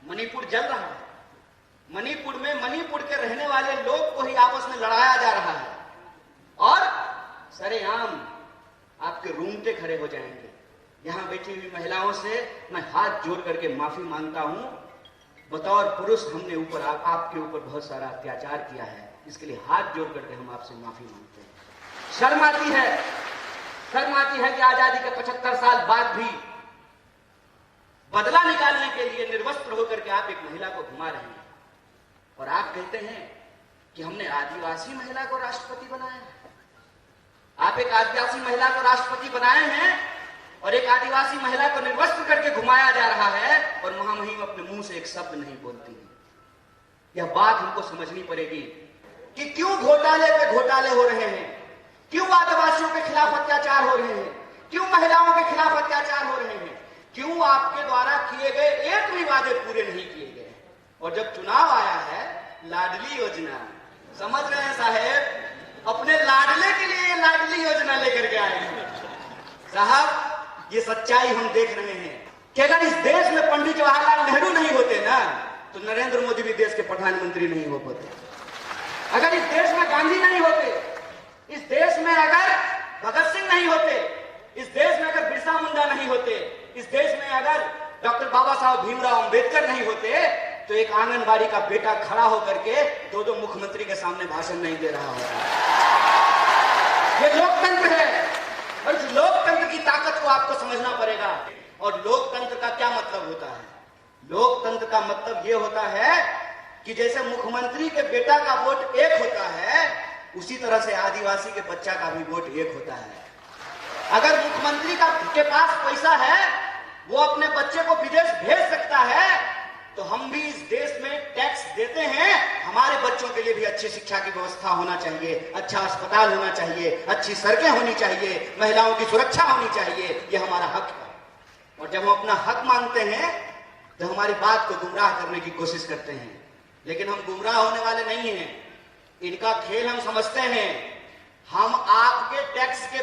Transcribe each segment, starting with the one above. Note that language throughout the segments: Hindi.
मणिपुर जल रहा है। मणिपुर में मणिपुर के रहने वाले लोग को ही आपस में लड़ाया जा रहा है और सरेआम आपके रूंगटे खड़े हो जाएंगे। यहां बैठी हुई महिलाओं से मैं हाथ जोड़ करके माफी मांगता हूं। बतौर पुरुष हमने आपके ऊपर बहुत सारा अत्याचार किया है, इसके लिए हाथ जोड़ करके हम आपसे माफी मांगते हैं। शर्म आती है कि आजादी के 75 साल बाद भी बदला निकालने के लिए निर्वस्त्र होकर के आप एक महिला को घुमा रहे हैं और आप कहते हैं कि हमने आदिवासी महिला को राष्ट्रपति बनाया है। आप एक आदिवासी महिला को राष्ट्रपति बनाए हैं और एक आदिवासी महिला को निर्वस्त्र करके घुमाया जा रहा है और महामहिम अपने मुंह से एक शब्द नहीं बोलती है। यह बात हमको समझनी पड़ेगी कि क्यों घोटाले पे घोटाले हो रहे हैं, क्यों आदिवासियों के खिलाफ अत्याचार हो रहे हैं, क्यों महिलाओं के खिलाफ अत्याचार हो रहे हैं, क्यों आपके द्वारा किए गए एक भी वादे पूरे नहीं किए गए। और जब चुनाव आया है, लाडली योजना, समझ रहे हैं साहेब, अपने लाडले के लिए लाडली योजना लेकर के आए हैं। साहब, ये सच्चाई हम देख रहे हैं कि अगर इस देश में पंडित जवाहरलाल नेहरू नहीं होते ना, तो नरेंद्र मोदी भी देश के प्रधानमंत्री नहीं हो पाते। अगर इस देश में गांधी नहीं होते, इस देश में अगर भगत सिंह नहीं होते, इस देश में अगर बिरसा मुंडा नहीं होते, इस देश में अगर डॉक्टर बाबा साहब भीमराव अंबेडकर नहीं होते, तो एक आंगनबाड़ी का बेटा खड़ा होकर के दो मुख्यमंत्री के सामने भाषण नहीं दे रहा होता। ये लोकतंत्र है और इस लोकतंत्र की ताकत को आपको समझना पड़ेगा। और लोकतंत्र का क्या मतलब होता है? लोकतंत्र का मतलब यह होता है कि जैसे मुख्यमंत्री के बेटा का वोट एक होता है, उसी तरह से आदिवासी के बच्चा का भी वोट एक होता है। अगर मुख्यमंत्री के पास पैसा है, वो अपने बच्चे को विदेश भेज सकता है, तो हम भी इस देश में टैक्स देते हैं। हमारे बच्चों के लिए भी अच्छी शिक्षा की व्यवस्था होना चाहिए, अच्छा अस्पताल होना चाहिए, अच्छी सड़कें होनी चाहिए, महिलाओं की सुरक्षा होनी चाहिए। ये हमारा हक है। और जब हम अपना हक मांगते हैं तो हमारी बात को गुमराह करने की कोशिश करते हैं, लेकिन हम गुमराह होने वाले नहीं हैं। इनका खेल हम समझते हैं। हम आपके टैक्स के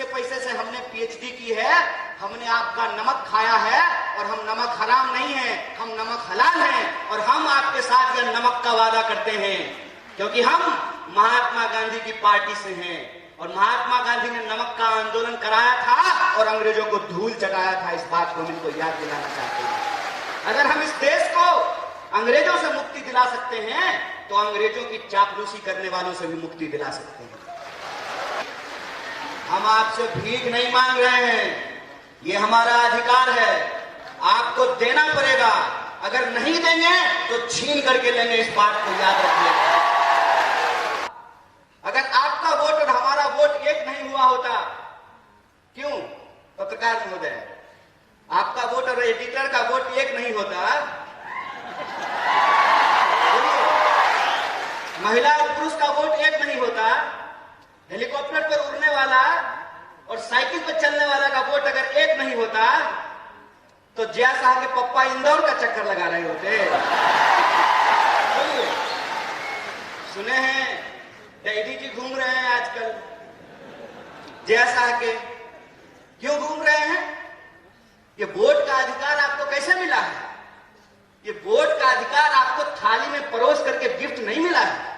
पैसे से हमने पीएचडी की है, हमने आपका नमक खाया है और हम नमक हराम नहीं है, हम नमक हलाल हैं। और हम आपके साथ यह नमक का वादा करते हैं क्योंकि हम महात्मा गांधी की पार्टी से हैं और महात्मा गांधी ने नमक का आंदोलन कराया था और अंग्रेजों को धूल चटाया था। इस बात को हम इनको याद दिलाना चाहते हैं। अगर हम इस देश को अंग्रेजों से मुक्ति दिला सकते हैं तो अंग्रेजों की चापलूसी करने वालों से भी मुक्ति दिला सकते हैं। हम आपसे भीख नहीं मांग रहे हैं, ये हमारा अधिकार है, आपको देना पड़ेगा। अगर नहीं देंगे तो छीन करके लेंगे, इस बात को याद रखिए। अगर आपका वोट और हमारा वोट एक नहीं हुआ होता, क्यों पत्रकार महोदय, आपका वोट और एडिटर का वोट एक नहीं होता, महिला और पुरुष का वोट एक नहीं होता, हेलीकॉप्टर पर उड़ने वाला और साइकिल पर चलने वाला का वोट अगर एक नहीं होता, तो जया साहब के पप्पा इंदौर का चक्कर लगा रहे होते। सुने हैं डैडी जी घूम रहे हैं आजकल जया साहब के, क्यों घूम रहे हैं? ये वोट का अधिकार आपको कैसे मिला है? ये वोट का अधिकार आपको थाली में परोस करके गिफ्ट नहीं मिला है।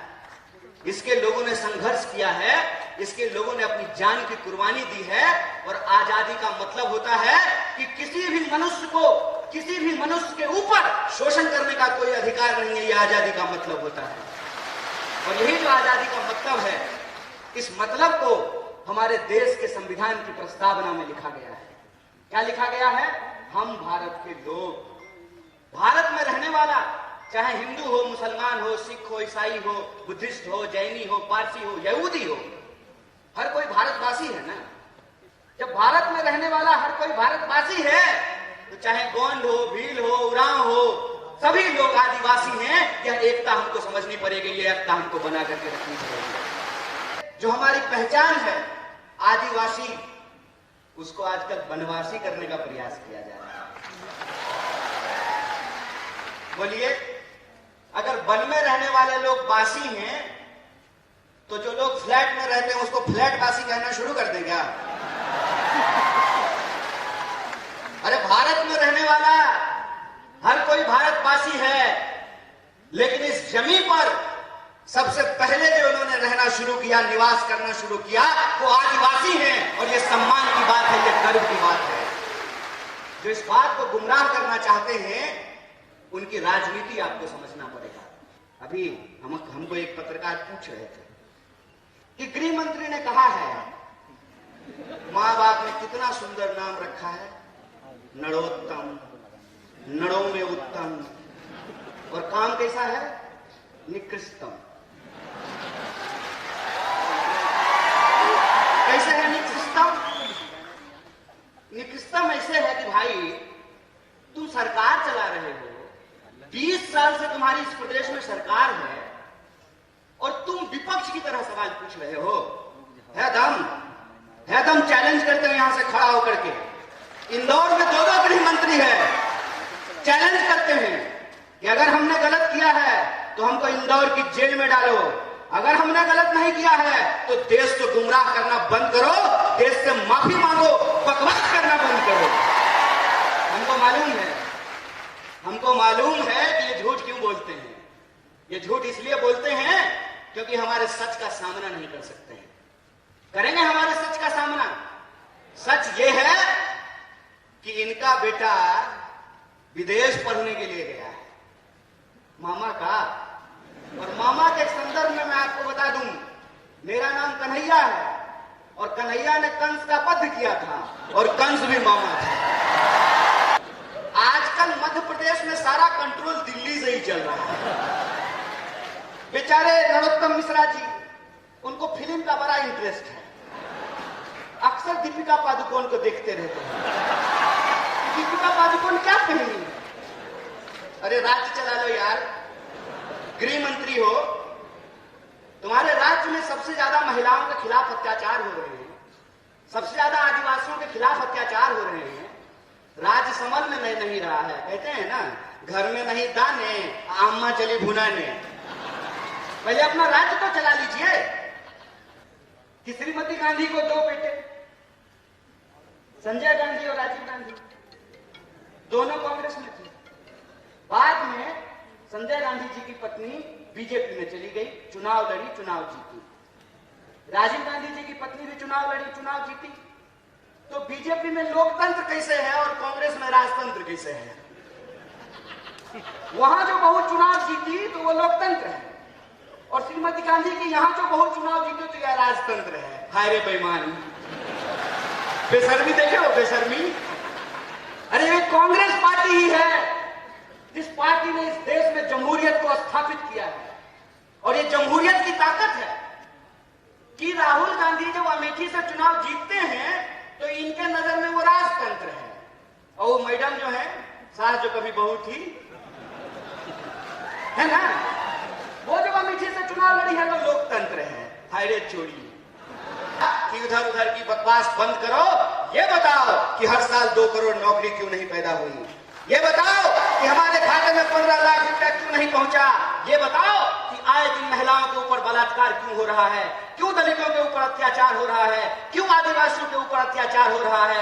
इसके लोगों ने संघर्ष किया है, इसके लोगों ने अपनी जान की कुर्बानी दी है। और आजादी का मतलब होता है कि किसी भी मनुष्य के ऊपर शोषण करने का कोई अधिकार नहीं है। यह आजादी का मतलब होता है और यही जो आजादी का मतलब है, इस मतलब को हमारे देश के संविधान की प्रस्तावना में लिखा गया है। क्या लिखा गया है? हम भारत के लोग, भारत में रहने वाला, चाहे हिंदू हो, मुसलमान हो, सिख हो, ईसाई हो, बुद्धिस्ट हो, जैनी हो, पारसी हो, यहूदी हो, हर कोई भारतवासी है ना। जब भारत में रहने वाला हर कोई भारतवासी है, तो चाहे गोंड हो, भील हो, उरांव हो, सभी लोग आदिवासी हैं। यह एकता हमको समझनी पड़ेगी, यह एकता हमको बना करके रखनी पड़ेगी। जो हमारी पहचान है आदिवासी, उसको आजकल वनवासी करने का प्रयास किया जा रहा है। बोलिए, अगर वन में रहने वाले लोग वासी हैं, तो जो लोग फ्लैट में रहते हैं उसको फ्लैट वासी कहना शुरू कर दें क्या? अरे भारत में रहने वाला आदिवासी है, लेकिन इस जमीन पर सबसे पहले जो उन्होंने रहना शुरू किया, निवास करना शुरू किया, वो आदिवासी हैं। और ये सम्मान की बात है, ये गर्व की बात है। जो इस बात को गुमराह करना चाहते हैं, उनकी राजनीति आपको समझना पड़ेगा। अभी हमको एक पत्रकार पूछ रहे थे कि गृह मंत्री ने कहा है, माँ बाप ने कितना सुंदर नाम रखा है, नरोत्तम, नड़ों में उत्तम, और काम कैसा है, निकृष्टम। कैसे है निकृष्टम? निकृष्टम ऐसे है कि भाई तुम सरकार चला रहे हो, 20 साल से तुम्हारी इस प्रदेश में सरकार है, और तुम विपक्ष की तरह सवाल पूछ रहे हो। है दम चैलेंज करते हो यहां से खड़ा होकर के। इंदौर में 2 गृह मंत्री है, चैलेंज करते हैं कि अगर हमने गलत किया है तो हमको इंदौर की जेल में डालो, अगर हमने गलत नहीं किया है तो देश को गुमराह करना बंद करो, देश से माफी मांगो, बकवास करना बंद करो। हमको मालूम है कि ये झूठ क्यों बोलते हैं। ये झूठ इसलिए बोलते हैं क्योंकि हमारे सच का सामना नहीं कर सकते हैं। करेंगे हमारे सच का सामना। सच ये है कि इनका बेटा विदेश पढ़ने के लिए गया है, मामा का। और मामा के संदर्भ में मैं आपको बता दूं, मेरा नाम कन्हैया है, और कन्हैया ने कंस का वध किया था, और कंस भी मामा था। आजकल मध्य प्रदेश में सारा कंट्रोल दिल्ली से ही चल रहा है। बेचारे नरोत्तम मिश्रा जी, उनको फिल्म का बड़ा इंटरेस्ट है, अक्सर दीपिका पादुकोण को देखते रहते हैं। दीपिका पादुकोण क्या पहनी है? अरे राज्य चला लो यार, गृह मंत्री हो, तुम्हारे राज्य में सबसे ज्यादा महिलाओं के खिलाफ अत्याचार हो रहे हैं, सबसे ज्यादा आदिवासियों के खिलाफ अत्याचार हो रहे हैं, राज्य समझ में नहीं रहा है। कहते हैं ना, घर में नहीं दाने, अम्मा चली भुनाने। पहले अपना राज्य तो चला लीजिए। कि श्रीमती गांधी को 2 बेटे, संजय गांधी और राजीव गांधी, दोनों कांग्रेस में थे। बाद में संजय गांधी जी की पत्नी बीजेपी में चली गई, चुनाव लड़ी, चुनाव जीती। राजीव गांधी जी की पत्नी भी चुनाव लड़ी, चुनाव जीती। तो बीजेपी में लोकतंत्र कैसे है और कांग्रेस में राजतंत्र कैसे है? वहां जो बहू चुनाव जीती तो वो लोकतंत्र है, और श्रीमती गांधी की यहां जो बहू चुनाव जीती तो यह राजतंत्र है। हाय रे बेईमान, बेशर्मी देखे हो, बेशर्मी। अरे ये कांग्रेस पार्टी ही है जिस पार्टी ने इस देश में जमहूरियत को स्थापित किया है, और ये जमहूरियत की ताकत है कि राहुल गांधी जब अमेठी से चुनाव जीतते हैं तो इनके नजर में वो राजतंत्र है, और वो मैडम जो है, सास जो कभी बहू थी, है ना, वो जब अमेठी से चुनाव लड़ी है तो लोकतंत्र है। हाय रे चोरी, कि उधर उधर की बकवास बंद करो। ये बताओ कि हर साल 2 करोड़ नौकरी क्यों नहीं पैदा हुई? ये बताओ कि हमारे खाते में 15 लाख रुपया क्यों नहीं पहुंचा? ये बताओ कि आए दिन महिलाओं के ऊपर बलात्कार क्यों हो रहा है? क्यों दलितों के ऊपर अत्याचार हो रहा है? क्यों आदिवासियों के ऊपर अत्याचार हो रहा है?